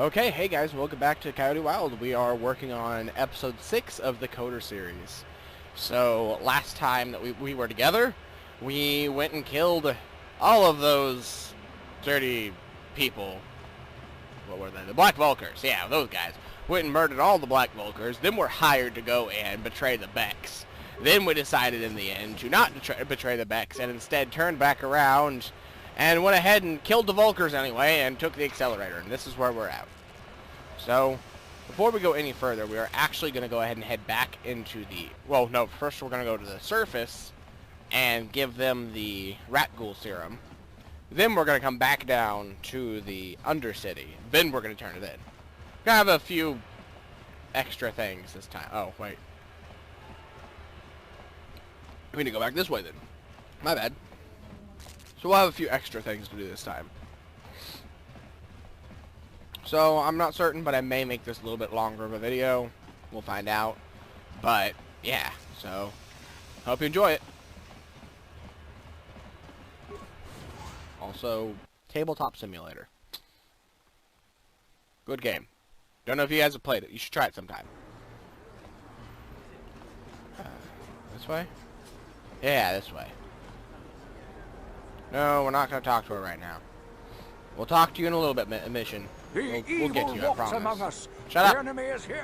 Okay, hey guys, welcome back to Coyote Wild. We are working on episode 6 of the KOTOR series. So, last time that we were together, we went and killed all of those dirty people. What were they? The Black Vulkars. Yeah, those guys. Went and murdered all the Black Vulkars, then were hired to go and betray the Becks. Then we decided in the end to not betray the Becks, and instead turned back around and went ahead and killed the Vulkars anyway, and took the accelerator, and this is where we're at. So, before we go any further, we are actually going to go ahead and head back into the... Well, no, first we're going to go to the surface and give them the rat ghoul serum. Then we're going to come back down to the Undercity. Then we're going to turn it in. We're going to have a few extra things this time. Oh, wait. We need to go back this way then. My bad. So we'll have a few extra things to do this time. So I'm not certain, but I may make this a little bit longer of a video. We'll find out. But yeah, so hope you enjoy it. Also, Tabletop Simulator. Good game. Don't know if you guys have played it. You should try it sometime. This way? Yeah, this way. No, we're not going to talk to her right now. We'll talk to you in a little bit, mission. We'll get to you, I promise. Among us. Shut up. The enemy is here.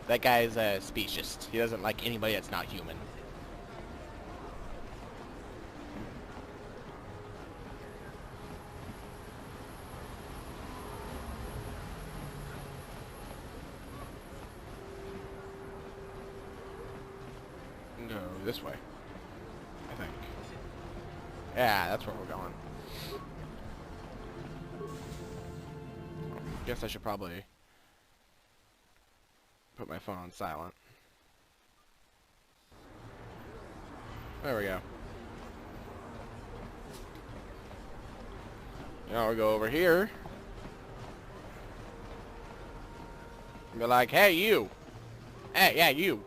That guy is a speciesist. He doesn't like anybody that's not human. Go this way, I think. Yeah, that's where we're going. Guess I should probably put my phone on silent. There we go. Now we go over here. Be like, hey, you. Hey, yeah, you.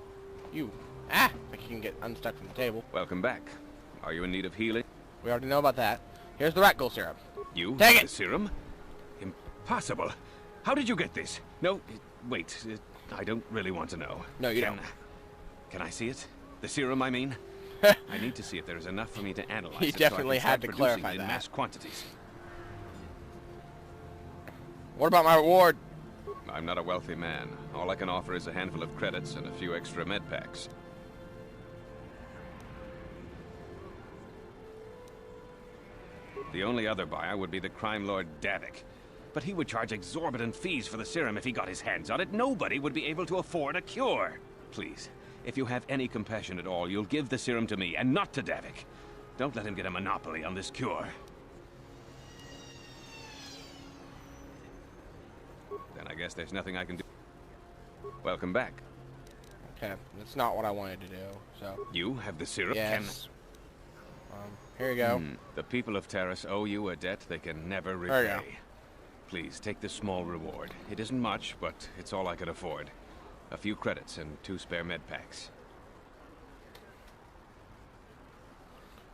You. Ah! I can get unstuck from the table. Welcome back. Are you in need of healing? We already know about that. Here's the rat ghoul serum. You take have it. The serum? Impossible. How did you get this? No, wait. I don't really want to know. No, you don't. Can I see it? The serum, I mean? I need to see if there is enough for me to analyze it. He definitely so I had to clarify in that. Mass quantities. What about my reward? I'm not a wealthy man. All I can offer is a handful of credits and a few extra med packs. The only other buyer would be the crime lord Davik. But he would charge exorbitant fees for the serum if he got his hands on it. Nobody would be able to afford a cure. Please, if you have any compassion at all, you'll give the serum to me and not to Davik. Don't let him get a monopoly on this cure. Then I guess there's nothing I can do. Welcome back. Okay, that's not what I wanted to do, so... You have the serum? Yes. Here you go. The people of Terrace owe you a debt they can never repay. There you go. Please, take this small reward. It isn't much, but it's all I can afford. A few credits and 2 spare med packs.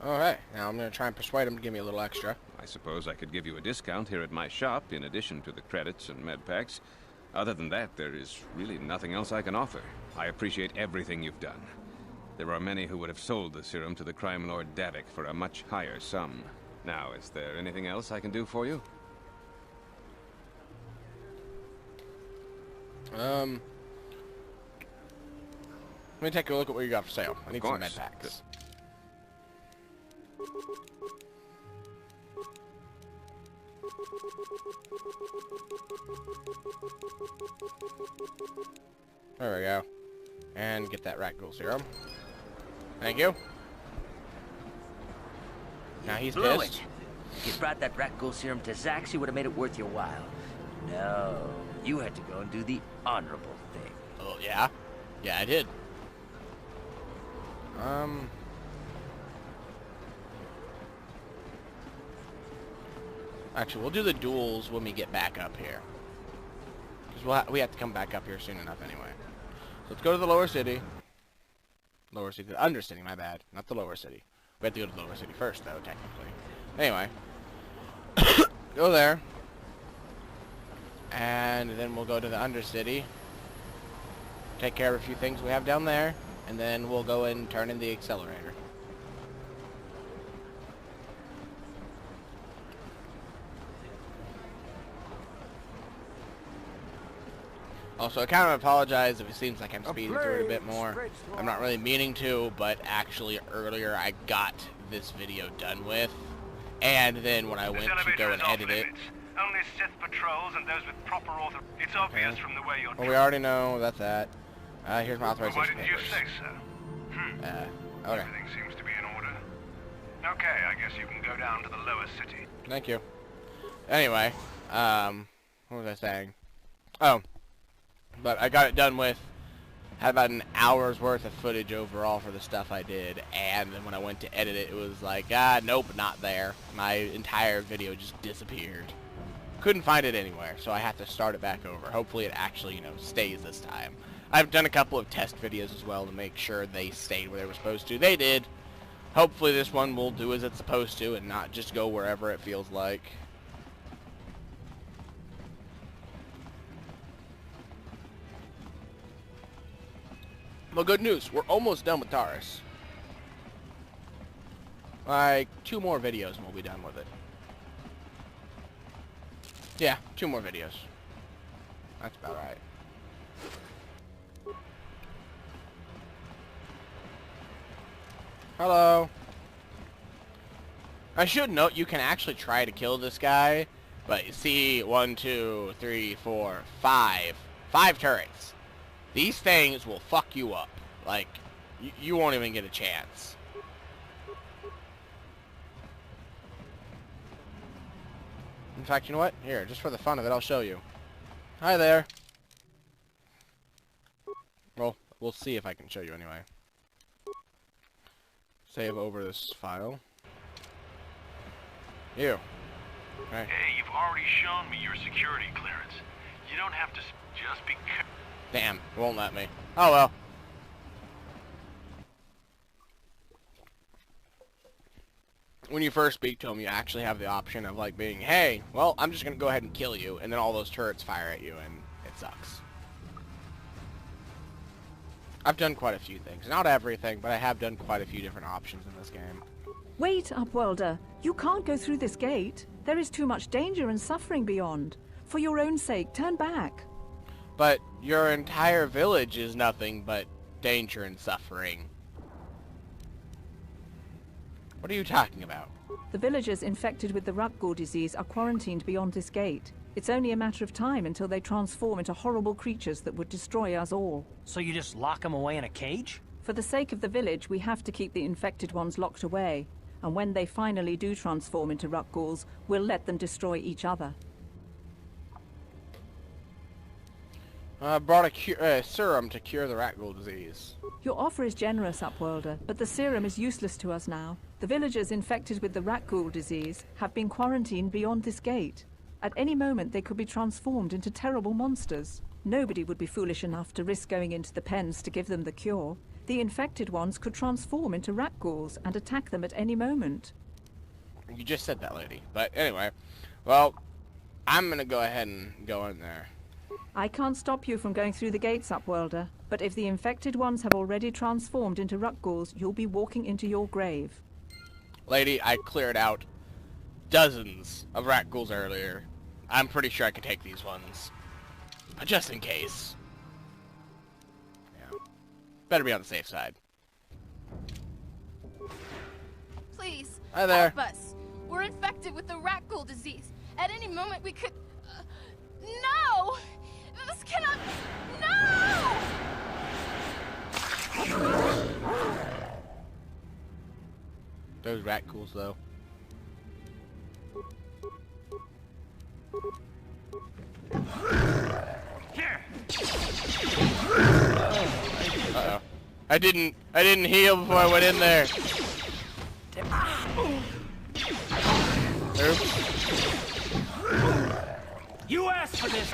Alright, now I'm going to try and persuade him to give me a little extra. I suppose I could give you a discount here at my shop, in addition to the credits and med packs. Other than that, there is really nothing else I can offer. I appreciate everything you've done. There are many who would have sold the serum to the crime lord Davik for a much higher sum. Now, is there anything else I can do for you? Let me take a look at what you got for sale. I need some med packs. There we go. And get that rat ghoul serum. Thank you. Now he's pissed. If you brought that rat ghoul serum to Zach's, you would have made it worth your while. No, you had to go and do the honorable thing. Oh, yeah? Yeah, I did. Actually, we'll do the duels when we get back up here. Because we have to come back up here soon enough anyway. So let's go to the lower city. Lower city, the Undercity, my bad. Not the lower city. We have to go to the lower city first, though, technically. Anyway. Go there. And then we'll go to the Undercity. Take care of a few things we have down there. And then we'll go and turn in the accelerator. Also, I kind of apologize if it seems like I'm speeding through it a bit more. I'm not really meaning to, but actually earlier I got this video done with. And then when I went to go and edit it... Only Sith patrols and those with proper author. It's obvious from the way you're... Well, we already know that's that. Here's my authorization Why didn't you papers. say so? Okay. Everything seems to be in order. Okay, I guess you can go down to the lower city. Thank you. Anyway, what was I saying? Oh, but I got it done with. Had about an hour's worth of footage overall for the stuff I did, and then when I went to edit it, it was like, nope, not there. My entire video just disappeared. Couldn't find it anywhere, so I had to start it back over. Hopefully it actually, you know, stays this time. I've done a couple of test videos as well to make sure they stayed where they were supposed to. They did. Hopefully this one will do as it's supposed to and not just go wherever it feels like. Well, good news. We're almost done with Taurus. Like, 2 more videos and we'll be done with it. Yeah, 2 more videos. That's about right. Hello. I should note you can actually try to kill this guy, but you see, 1, 2, 3, 4, 5. 5 turrets. These things will fuck you up. Like, you won't even get a chance. In fact, you know what? Here, just for the fun of it, I'll show you. Hi there. Well, we'll see if I can show you anyway. Save over this file. You. Okay. Hey, you've already shown me your security clearance. You don't have to just be... Damn, it won't let me. Oh well. When you first speak to him, you actually have the option of like being, hey, well, I'm just gonna go ahead and kill you, and then all those turrets fire at you, and it sucks. I've done quite a few things. Not everything, but I have done quite a few different options in this game. Wait, Upwelder. You can't go through this gate. There is too much danger and suffering beyond. For your own sake, turn back. But your entire village is nothing but danger and suffering. What are you talking about? The villagers infected with the Rakghoul disease are quarantined beyond this gate. It's only a matter of time until they transform into horrible creatures that would destroy us all. So you just lock them away in a cage? For the sake of the village, we have to keep the infected ones locked away. And when they finally do transform into Rakghouls, we'll let them destroy each other. I brought a serum to cure the Rakghoul disease. Your offer is generous, Upwelder, but the serum is useless to us now. The villagers infected with the Rakghoul disease have been quarantined beyond this gate. At any moment, they could be transformed into terrible monsters. Nobody would be foolish enough to risk going into the pens to give them the cure. The infected ones could transform into Rakghouls and attack them at any moment. You just said that, lady. But anyway, well, I'm gonna go ahead and go in there. I can't stop you from going through the gates, Upwelder, but if the infected ones have already transformed into Rakghouls, you'll be walking into your grave. Lady, I cleared out dozens of Rakghouls earlier. I'm pretty sure I can take these ones. But just in case. Yeah. Better be on the safe side. Please, Hi there. help us. We're infected with the Rakghoul disease. At any moment we could... No! This cannot... No! Those Rakghouls, though. Uh-oh. I didn't heal before I went in there. Oops. You asked for this!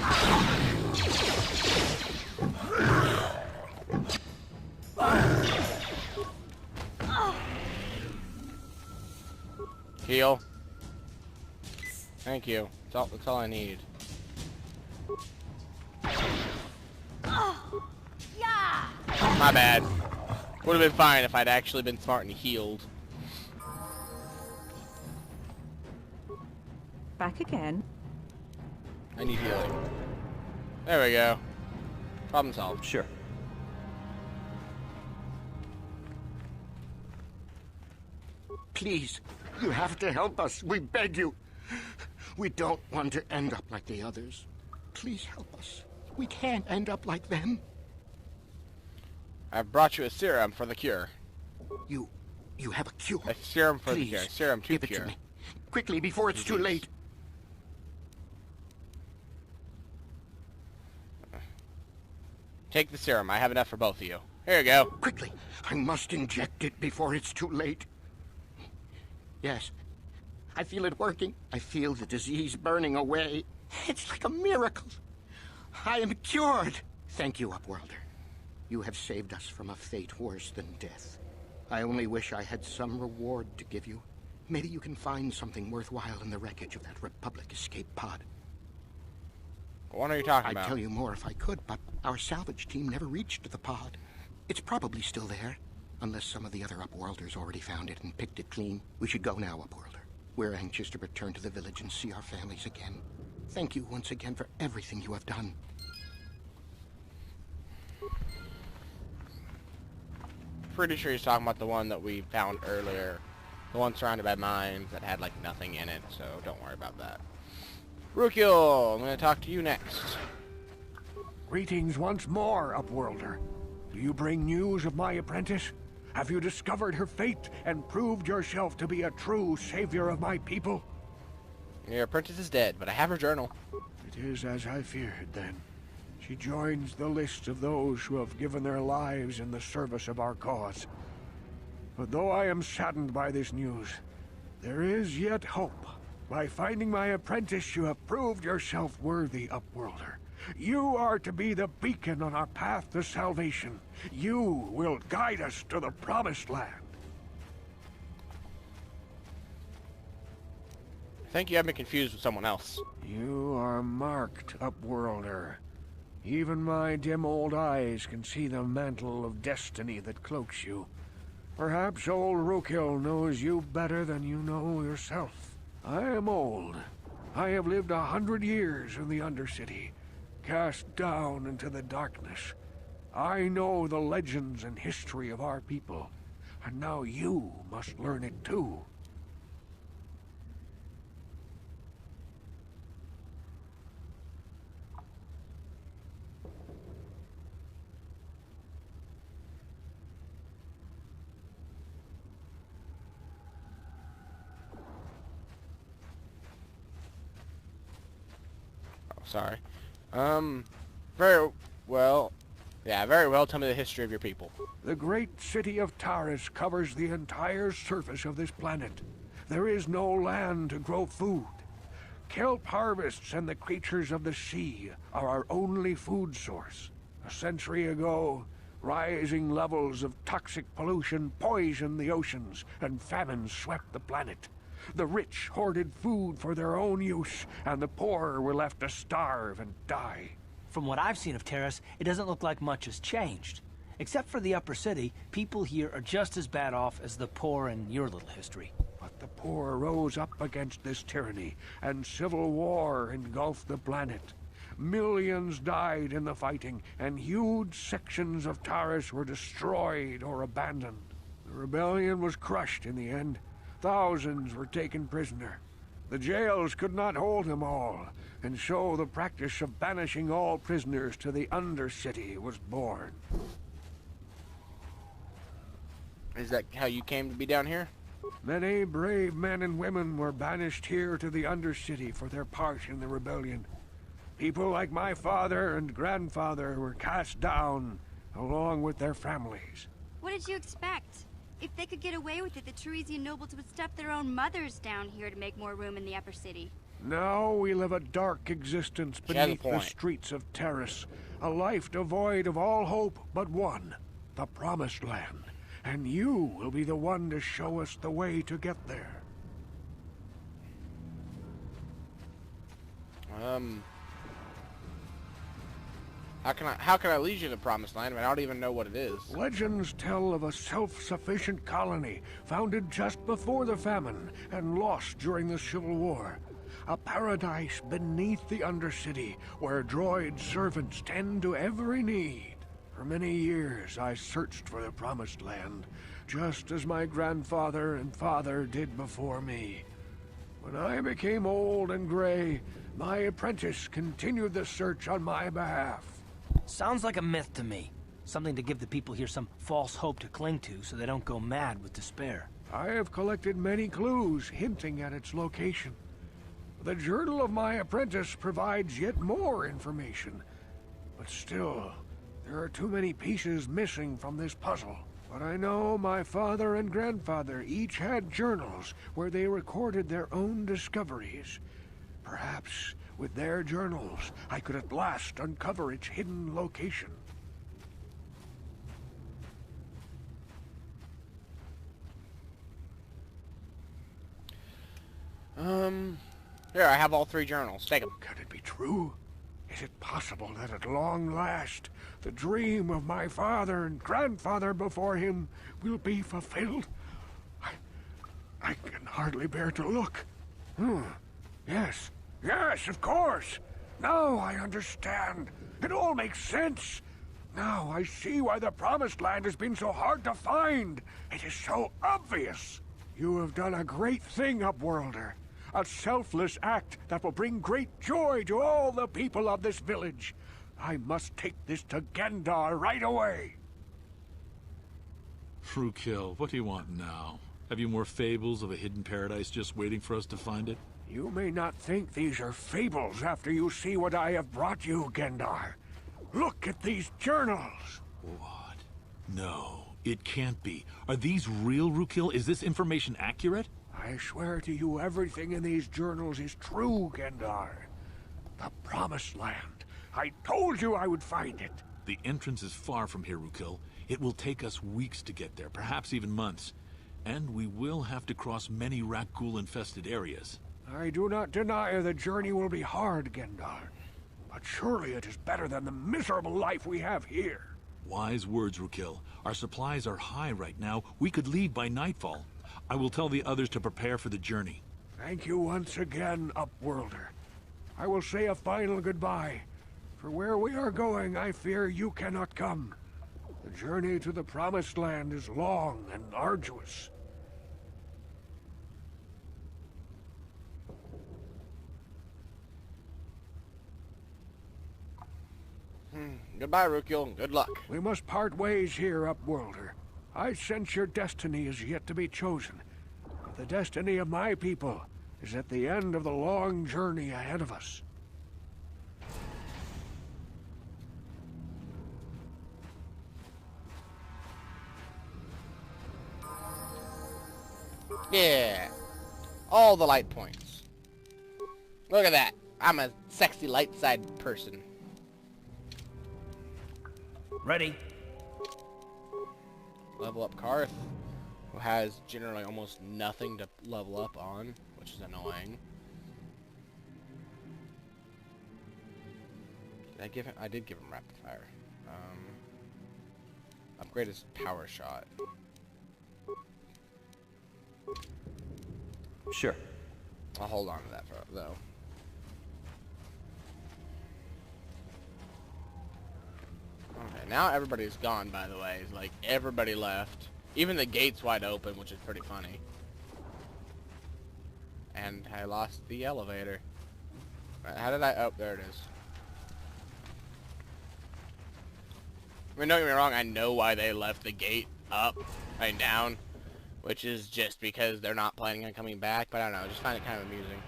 Heal. Thank you. That's all I need. My bad. Would have been fine if I'd actually been smart and healed. Back again. I need healing. There we go. Problem solved. Sure. Please, you have to help us. We beg you. We don't want to end up like the others. Please help us. We can't end up like them. I've brought you a serum for the cure. You have a cure. A serum for Please, the cure. Serum to give it cure. to me. Quickly, before it's too late. Take the serum. I have enough for both of you. Here you go. Quickly. I must inject it before it's too late. Yes. I feel it working. I feel the disease burning away. It's like a miracle. I am cured. Thank you, Upworlder. You have saved us from a fate worse than death. I only wish I had some reward to give you. Maybe you can find something worthwhile in the wreckage of that Republic escape pod. What are you talking about? I'd tell you more if I could, but our salvage team never reached the pod. It's probably still there, unless some of the other Upworlders already found it and picked it clean. We should go now, Upworlder. We're anxious to return to the village and see our families again. Thank you once again for everything you have done. Pretty sure he's talking about the one that we found earlier. The one surrounded by mines that had, like, nothing in it, so don't worry about that. Rukiel, I'm going to talk to you next. Greetings once more, Upworlder. Do you bring news of my apprentice? Have you discovered her fate and proved yourself to be a true savior of my people? Your apprentice is dead, but I have her journal. It is as I feared, then. She joins the list of those who have given their lives in the service of our cause. But though I am saddened by this news, there is yet hope. By finding my apprentice, you have proved yourself worthy, Upworlder. You are to be the beacon on our path to salvation. You will guide us to the promised land. I think you have me confused with someone else. You are marked, Upworlder. Even my dim old eyes can see the mantle of destiny that cloaks you. Perhaps old Rukiel knows you better than you know yourself. I am old. I have lived 100 years in the Undercity, cast down into the darkness. I know the legends and history of our people, and now you must learn it too. Sorry. Very well. Yeah, very well. Tell me the history of your people. The great city of Taris covers the entire surface of this planet. There is no land to grow food. Kelp harvests and the creatures of the sea are our only food source. A century ago, rising levels of toxic pollution poisoned the oceans, and famine swept the planet. The rich hoarded food for their own use, and the poor were left to starve and die. From what I've seen of Taris, it doesn't look like much has changed. Except for the upper city, people here are just as bad off as the poor in your little history. But the poor rose up against this tyranny, and civil war engulfed the planet. Millions died in the fighting, and huge sections of Taris were destroyed or abandoned. The rebellion was crushed in the end. Thousands were taken prisoner. The jails could not hold them all, and so the practice of banishing all prisoners to the Undercity was born. Is that how you came to be down here? Many brave men and women were banished here to the Undercity for their part in the rebellion. People like my father and grandfather were cast down, along with their families. What did you expect? If they could get away with it, the Teresian nobles would step their own mothers down here to make more room in the upper city. Now we live a dark existence beneath the streets of Taris, a life devoid of all hope but one, the Promised Land. And you will be the one to show us the way to get there. How can I lead you to the promised land when I don't even know what it is? Legends tell of a self-sufficient colony founded just before the famine and lost during the Civil War. A paradise beneath the Undercity where droid servants tend to every need. For many years I searched for the promised land, just as my grandfather and father did before me. When I became old and gray, my apprentice continued the search on my behalf. Sounds like a myth to me. Something to give the people here some false hope to cling to so they don't go mad with despair. I have collected many clues hinting at its location. The journal of my apprentice provides yet more information. But still, there are too many pieces missing from this puzzle. But I know my father and grandfather each had journals where they recorded their own discoveries. Perhaps with their journals, I could at last uncover its hidden location. Here, I have all 3 journals. Take them. Can it be true? Is it possible that at long last, the dream of my father and grandfather before him will be fulfilled? I can hardly bear to look. Yes, of course. Now I understand. It all makes sense. Now I see why the Promised Land has been so hard to find. It is so obvious. You have done a great thing, Upworlder. A selfless act that will bring great joy to all the people of this village. I must take this to Gendar right away. Frukill, what do you want now? Have you more fables of a hidden paradise just waiting for us to find it? You may not think these are fables after you see what I have brought you, Gendar. Look at these journals. What? No, it can't be. Are these real, Frukill? Is this information accurate? I swear to you everything in these journals is true, Gendar. The Promised Land. I told you I would find it. The entrance is far from here, Frukill. It will take us weeks to get there, perhaps even months. And we will have to cross many Rakghoul-infested areas. I do not deny the journey will be hard, Gendar. But surely it is better than the miserable life we have here. Wise words, Frukill. Our supplies are high right now. We could leave by nightfall. I will tell the others to prepare for the journey. Thank you once again, Upworlder. I will say a final goodbye. For where we are going, I fear you cannot come. The journey to the Promised Land is long and arduous. Goodbye, Frukill. Good luck. We must part ways here, Upworlder. I sense your destiny is yet to be chosen. But the destiny of my people is at the end of the long journey ahead of us. Yeah. All the light points. Look at that. I'm a sexy light side person. Ready? Level up Carth, who has generally almost nothing to level up on, which is annoying. Did I give him? I did give him rapid fire. Upgrade his power shot. Sure. I'll hold on to that though. Okay, now everybody's gone, by the way. It's like, everybody left. Even the gate's wide open, which is pretty funny. And I lost the elevator. How did I... Oh, there it is. I mean, don't get me wrong, I know why they left the gate up and down. Which is just because they're not planning on coming back. But I don't know, I just find it kind of amusing.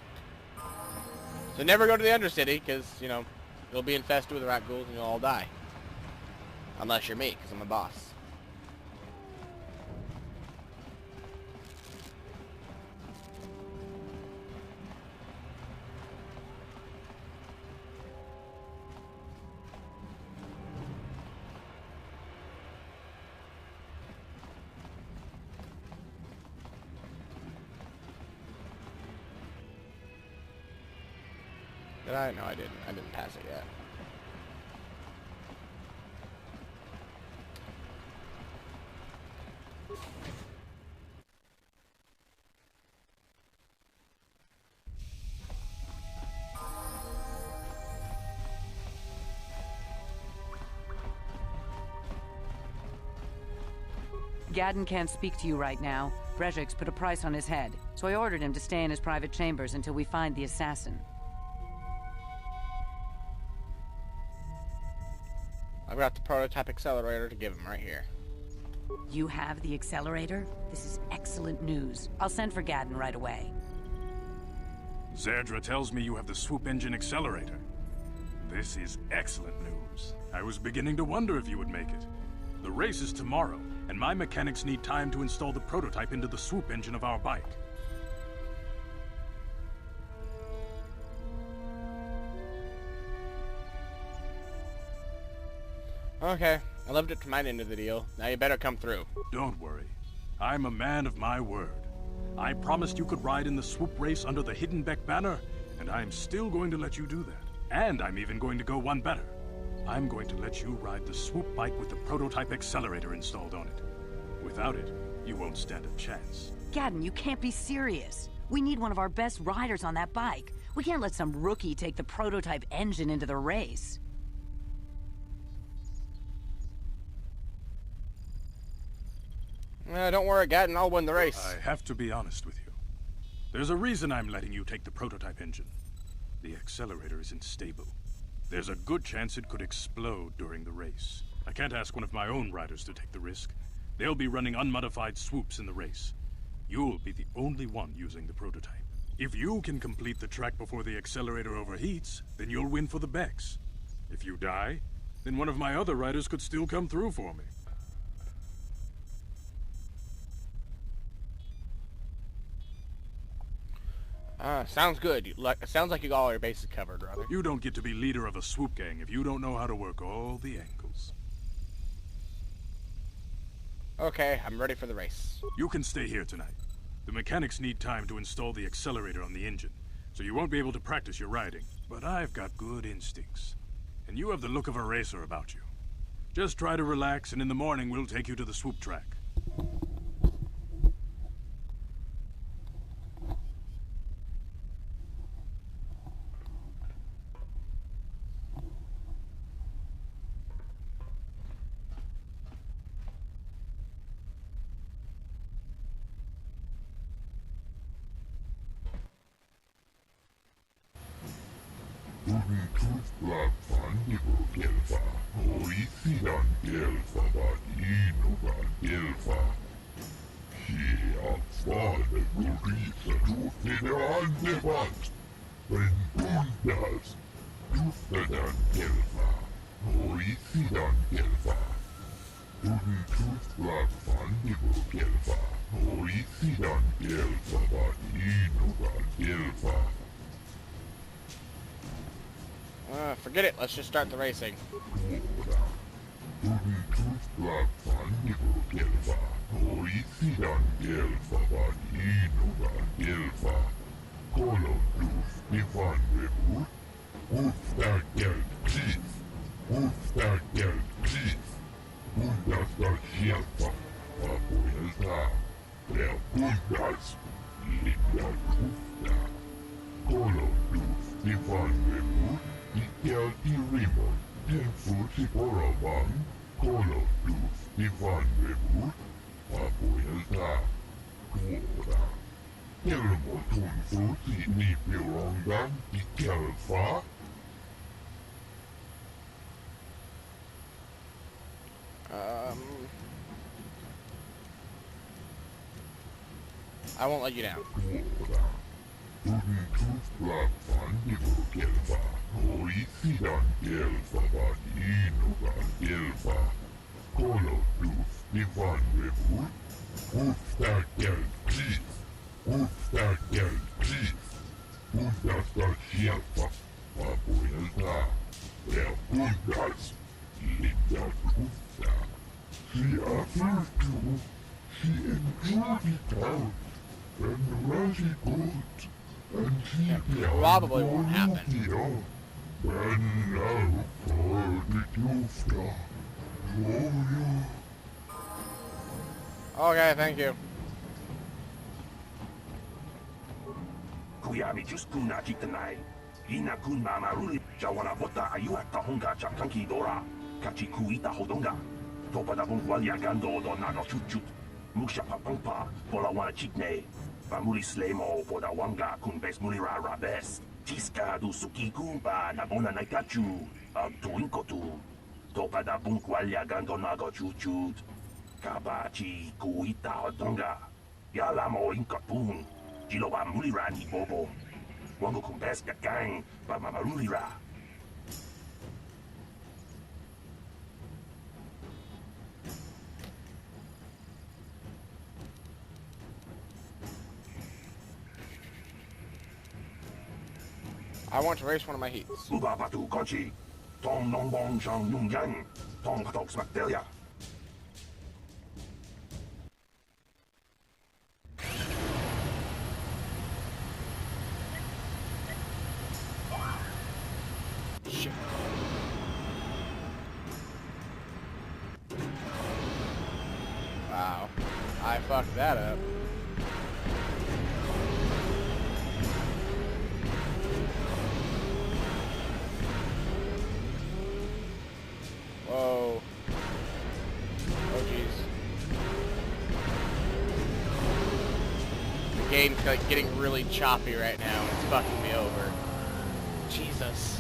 So never go to the Undercity, because, you know, you'll be infested with Rakghouls and you'll all die. Unless you're me, because I'm a boss. Did I? No, I didn't. I didn't pass it yet. Gadden can't speak to you right now. Brejik's put a price on his head, so I ordered him to stay in his private chambers until we find the assassin. I've got the prototype accelerator to give him right here. You have the accelerator? This is excellent news. I'll send for Gadden right away. Zerdra tells me you have the Swoop engine accelerator. This is excellent news. I was beginning to wonder if you would make it. The race is tomorrow, and my mechanics need time to install the prototype into the Swoop engine of our bike. Okay, I left it to my end of the deal. Now you better come through. Don't worry. I'm a man of my word. I promised you could ride in the Swoop Race under the Hidden Beck banner, and I'm still going to let you do that. And I'm even going to go one better. I'm going to let you ride the Swoop bike with the prototype accelerator installed on it. Without it, you won't stand a chance. Gadden, you can't be serious. We need one of our best riders on that bike. We can't let some rookie take the prototype engine into the race. Don't worry, Gadden, I'll win the race. I have to be honest with you. There's a reason I'm letting you take the prototype engine. The accelerator isn't stable. There's a good chance it could explode during the race. I can't ask one of my own riders to take the risk. They'll be running unmodified swoops in the race. You'll be the only one using the prototype. If you can complete the track before the accelerator overheats, then you'll win for the Becks. If you die, then one of my other riders could still come through for me. Sounds good. Sounds like you got all your bases covered, brother. You don't get to be leader of a swoop gang if you don't know how to work all the angles. Okay, I'm ready for the race. You can stay here tonight. The mechanics need time to install the accelerator on the engine, so you won't be able to practice your riding. But I've got good instincts, and you have the look of a racer about you. Just try to relax, and in the morning we'll take you to the swoop track. Forget it. Let's just start the racing. I won't let you down. Probably won't happen. Okay, thank you. Kuyabi just kuna jitanai. Ina kun mama ruli jawana bota ayuata honga chakanki dora. Kachi kuita hodonga. Topada bungwalya gando do nago chuchut. Muksha papangpa, pola wana chikne. Pamuli slemo poda wanga kun bes mulira rabes. Tiska du suki kumpa na bona naikachu. Tuinkotu. Topada bungwalya gando nago chuchut. Kabachi kuita odonga. Yalamo inkapun. Jiloba mulira ni bobo. Wango kun bes kakang pa mamarulira. I want to race one of my heats. Ubabatu Kochi, Tom Nongbong Shang Nung Yang, Tom Patok Smakdelia. Shit. Wow. I fucked that up. Whoa. Oh jeez. The game's like getting really choppy right now. It's fucking me over. Jesus.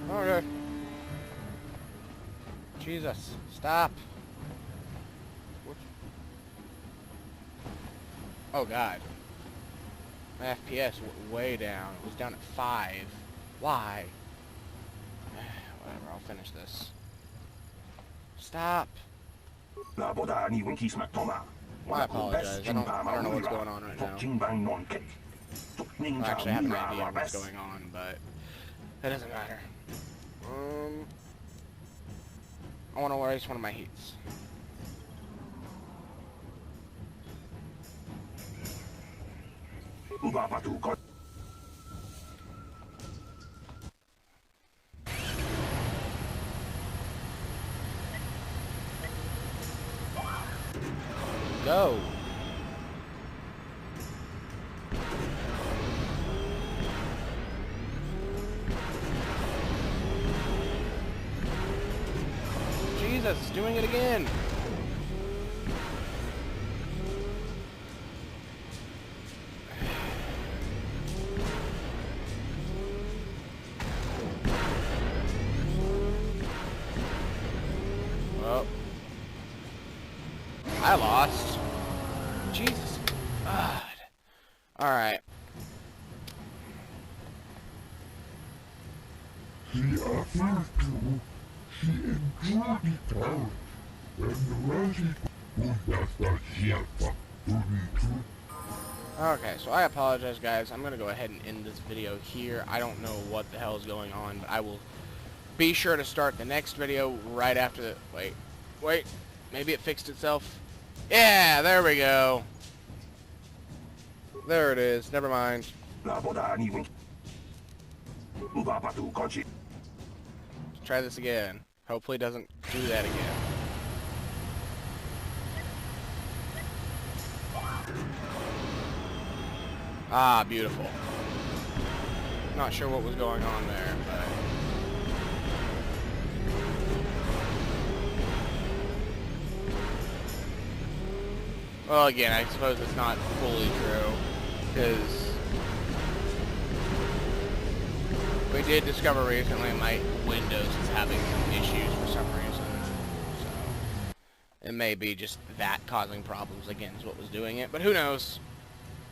Okay. Jesus, stop. Oh god. My FPS way down. It was down at 5. Why? Whatever, I'll finish this. Stop. I apologize. I don't know what's going on right now. Well, actually, I have an idea of what's going on, but it doesn't matter. I want to race one of my heats. Go. Jesus, it's doing it again. Well, I lost. Jesus God. All right. Okay, so I apologize, guys. I'm gonna go ahead and end this video here. I don't know what the hell is going on, but I will be sure to start the next video right after the... Wait. Maybe it fixed itself. Yeah, there we go. There it is. Never mind. Let's try this again. Hopefully it doesn't do that again. Ah, beautiful. Not sure what was going on there, but... Well, again, I suppose it's not fully true, because We did discover recently my Windows is having some issues for some reason. So, it may be just that causing problems again is what was doing it, but who knows.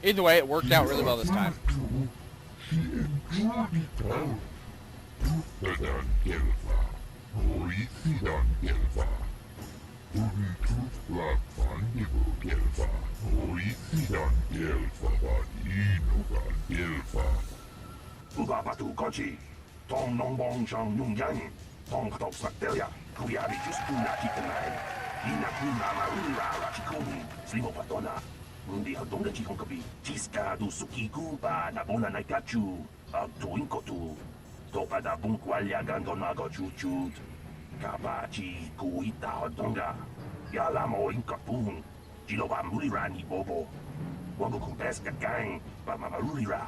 Either way, it worked out really well this time. Ubabatu Kochi, Tom Nombong Shang Nung Yang, Tom Katok Saktelia, Kuyari Juspuna Kitanai, Inakuna Marura Rachikun, Slimo Patona, Mundi Hadonga Chikonkabi, Tiska du Suki Kumpa, Nabona Naikachu, Abtuinkotu, Topada Bunkwalya Gandonago Chuchut, Kabachi Kuita Hadonga, Yalamo Inkapun, Jiloba Mulirani Bobo, Wango Kumpeska Gang, Bamamarurira.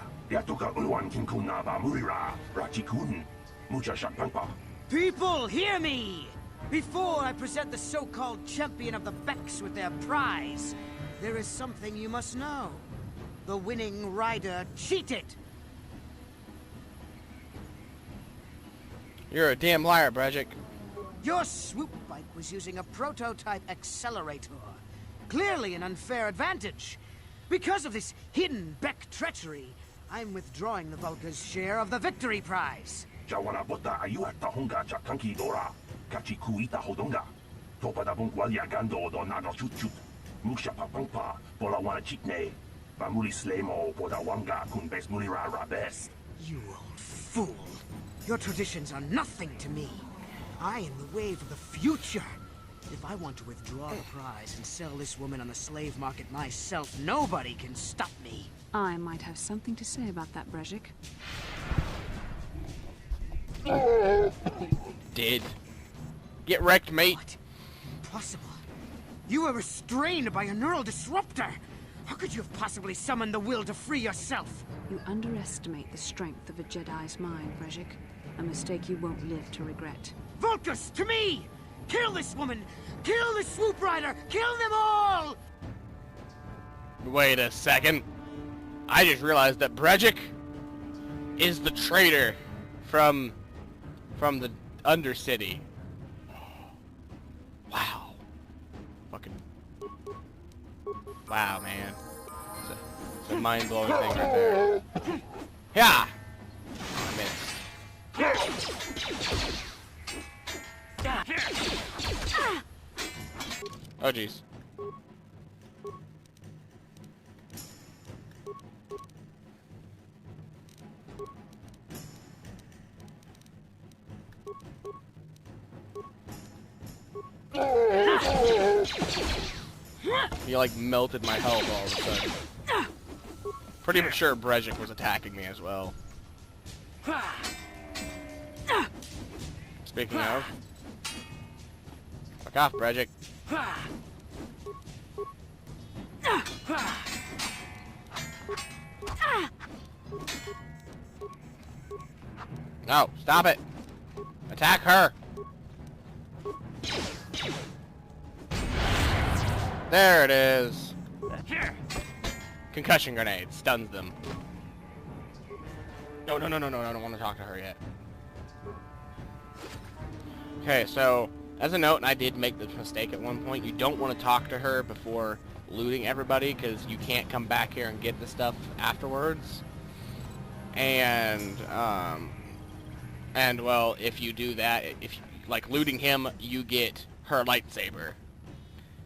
People, hear me! Before I present the so-called champion of the Becks with their prize, there is something you must know. The winning rider cheated! You're a damn liar, Bredzik. Your swoop bike was using a prototype accelerator. Clearly an unfair advantage. Because of this hidden Beck treachery, I'm withdrawing the Vulca's share of the victory prize. Jawanabota ayuata honga chakanki dora, kachikuita hodonga. Topada bunkwalya gando donago chuchut. Musha papampa, polawana chikne. Bamuli slemo podawanga kunbes mulira rabes. You old fool. Your traditions are nothing to me. I am the wave of the future. If I want to withdraw the prize and sell this woman on the slave market myself, nobody can stop me. I might have something to say about that, Bredzik. Did. Get wrecked, mate. What? Impossible. You were restrained by a neural disruptor. How could you have possibly summoned the will to free yourself? You underestimate the strength of a Jedi's mind, Bredzik. A mistake you won't live to regret. Vulcus, to me! Kill this woman! Kill the swoop rider! Kill them all! Wait a second. I just realized that Bredzik is the traitor from the Undercity. Wow. Fucking. Wow, man. It's a mind-blowing thing right there. Yeah. I missed. Oh, jeez. You like melted my health all of a sudden. Pretty much sure Bredzik was attacking me as well. Speaking of, fuck off, Bredzik. No, stop it. Attack her. There it is. Concussion grenade stuns them. No, I don't want to talk to her yet. Okay, so as a note, and I did make this mistake at one point, you don't want to talk to her before looting everybody because you can't come back here and get the stuff afterwards. And well, if you do that, if you, like looting him, you get her lightsaber.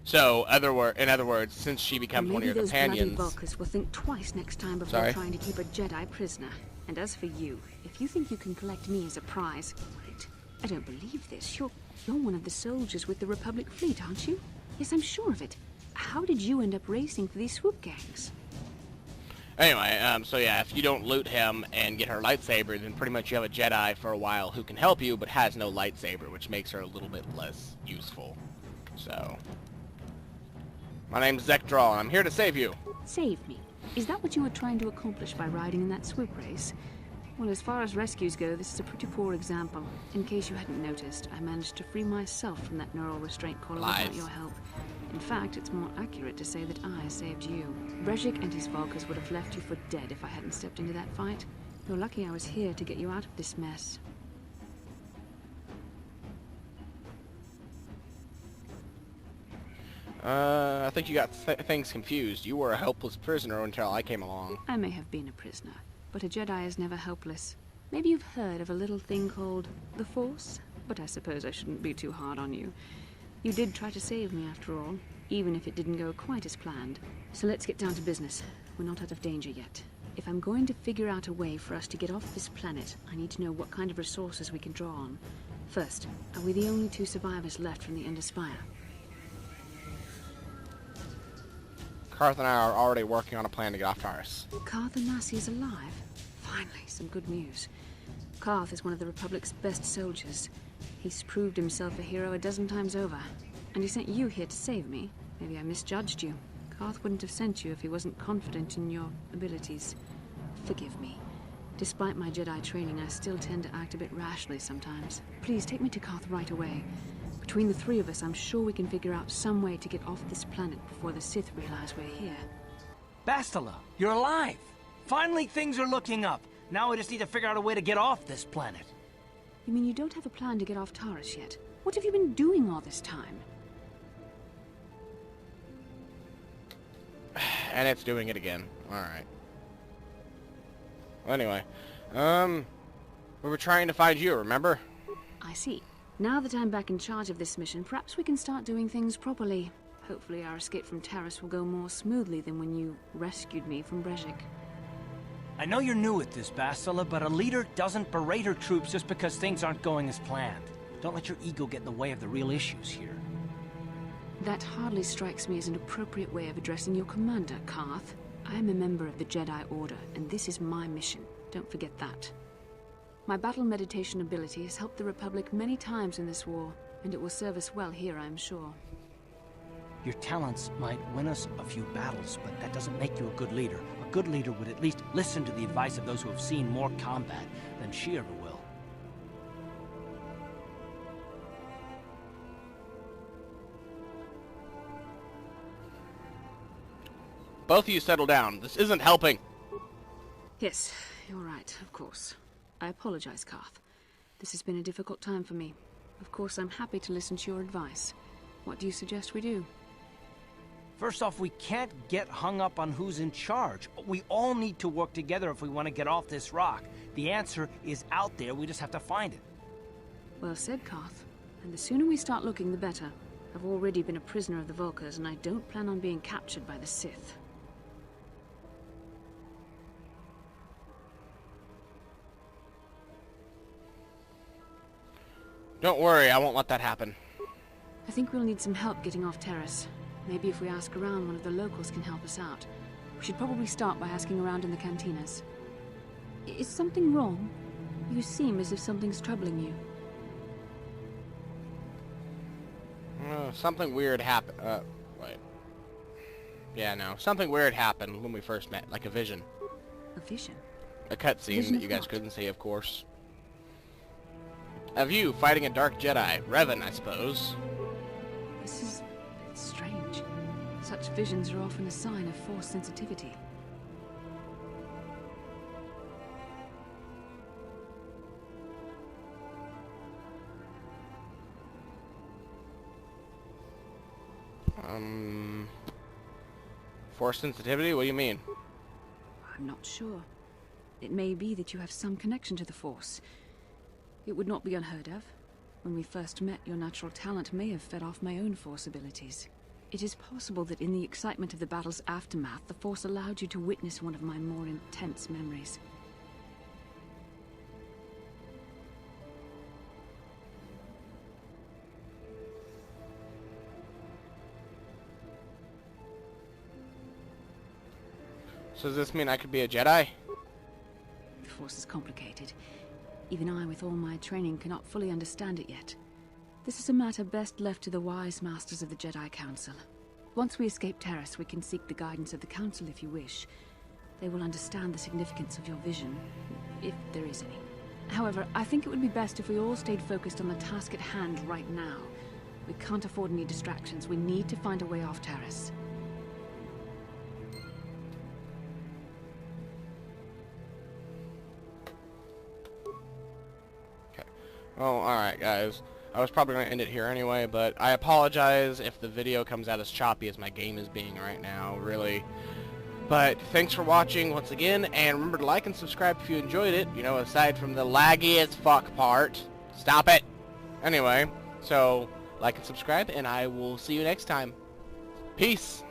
So, in other words, since she becomes one of your companions... Maybe those bloody Vulcans will think twice next time before trying to keep a Jedi prisoner. And as for you, if you think you can collect me as a prize... Wait, I don't believe this. You're one of the soldiers with the Republic fleet, aren't you? Yes, I'm sure of it. How did you end up racing for these swoop gangs? Anyway, so yeah, if you don't loot him and get her lightsaber, then pretty much you have a Jedi for a while who can help you, but has no lightsaber, which makes her a little bit less useful. So... My name's Zek and I'm here to save you. Save me? Is that what you were trying to accomplish by riding in that swoop race? Well, as far as rescues go, this is a pretty poor example. In case you hadn't noticed, I managed to free myself from that neural restraint collar without your help. In fact, it's more accurate to say that I saved you. Bredzik and his Vulcans would have left you for dead if I hadn't stepped into that fight. You're lucky I was here to get you out of this mess. I think you got things confused. You were a helpless prisoner until I came along. I may have been a prisoner, but a Jedi is never helpless. Maybe you've heard of a little thing called the Force, but I suppose I shouldn't be too hard on you. You did try to save me after all, even if it didn't go quite as planned. So let's get down to business. We're not out of danger yet. If I'm going to figure out a way for us to get off this planet, I need to know what kind of resources we can draw on. First, are we the only 2 survivors left from the Ender Spire? Carth and I are already working on a plan to get off Taris. Carth and Massey is alive. Finally, some good news. Carth is one of the Republic's best soldiers. He's proved himself a hero a dozen times over. And he sent you here to save me. Maybe I misjudged you. Carth wouldn't have sent you if he wasn't confident in your abilities. Forgive me. Despite my Jedi training, I still tend to act a bit rashly sometimes. Please, take me to Carth right away. Between the 3 of us, I'm sure we can figure out some way to get off this planet before the Sith realize we're here. Bastila, you're alive! Finally, things are looking up. Now we just need to figure out a way to get off this planet. You mean you don't have a plan to get off Taris yet? What have you been doing all this time? And it's doing it again. Alright. Well, anyway. We were trying to find you, remember? I see. Now that I'm back in charge of this mission, perhaps we can start doing things properly. Hopefully our escape from Taris will go more smoothly than when you rescued me from Brezhik. I know you're new at this, Bastila, but a leader doesn't berate her troops just because things aren't going as planned. Don't let your ego get in the way of the real issues here. That hardly strikes me as an appropriate way of addressing your commander, Carth. I'm a member of the Jedi Order, and this is my mission. Don't forget that. My battle meditation ability has helped the Republic many times in this war, and it will serve us well here, I'm sure. Your talents might win us a few battles, but that doesn't make you a good leader. A good leader would at least listen to the advice of those who have seen more combat than she ever will. Both of you settle down. This isn't helping. Yes, you're right, of course. I apologize, Carth. This has been a difficult time for me. Of course, I'm happy to listen to your advice. What do you suggest we do? First off, we can't get hung up on who's in charge. We all need to work together if we want to get off this rock. The answer is out there, we just have to find it. Well said, Carth. And the sooner we start looking, the better. I've already been a prisoner of the Vulkars, and I don't plan on being captured by the Sith. Don't worry, I won't let that happen. I think we'll need some help getting off Taris. Maybe if we ask around, one of the locals can help us out. We should probably start by asking around in the cantinas. Is something wrong? You seem as if something's troubling you. Something weird happened. Wait. Yeah, no. Something weird happened when we first met, like a vision. A vision? A cutscene that you guys couldn't see, of course. Of you fighting a dark Jedi. Revan, I suppose. This is strange. Such visions are often a sign of Force sensitivity. Force sensitivity? What do you mean? I'm not sure. It may be that you have some connection to the Force. It would not be unheard of. When we first met, your natural talent may have fed off my own Force abilities. It is possible that in the excitement of the battle's aftermath, the Force allowed you to witness one of my more intense memories. So does this mean I could be a Jedi? The Force is complicated. Even I, with all my training, cannot fully understand it yet. This is a matter best left to the wise masters of the Jedi Council. Once we escape Taris, we can seek the guidance of the Council if you wish. They will understand the significance of your vision, if there is any. However, I think it would be best if we all stayed focused on the task at hand right now. We can't afford any distractions. We need to find a way off Taris. Oh, alright, guys. I was probably going to end it here anyway, but I apologize if the video comes out as choppy as my game is being right now, really. But thanks for watching once again, and remember to like and subscribe if you enjoyed it, you know, aside from the laggy as fuck part. Stop it! Anyway, so like and subscribe, and I will see you next time. Peace!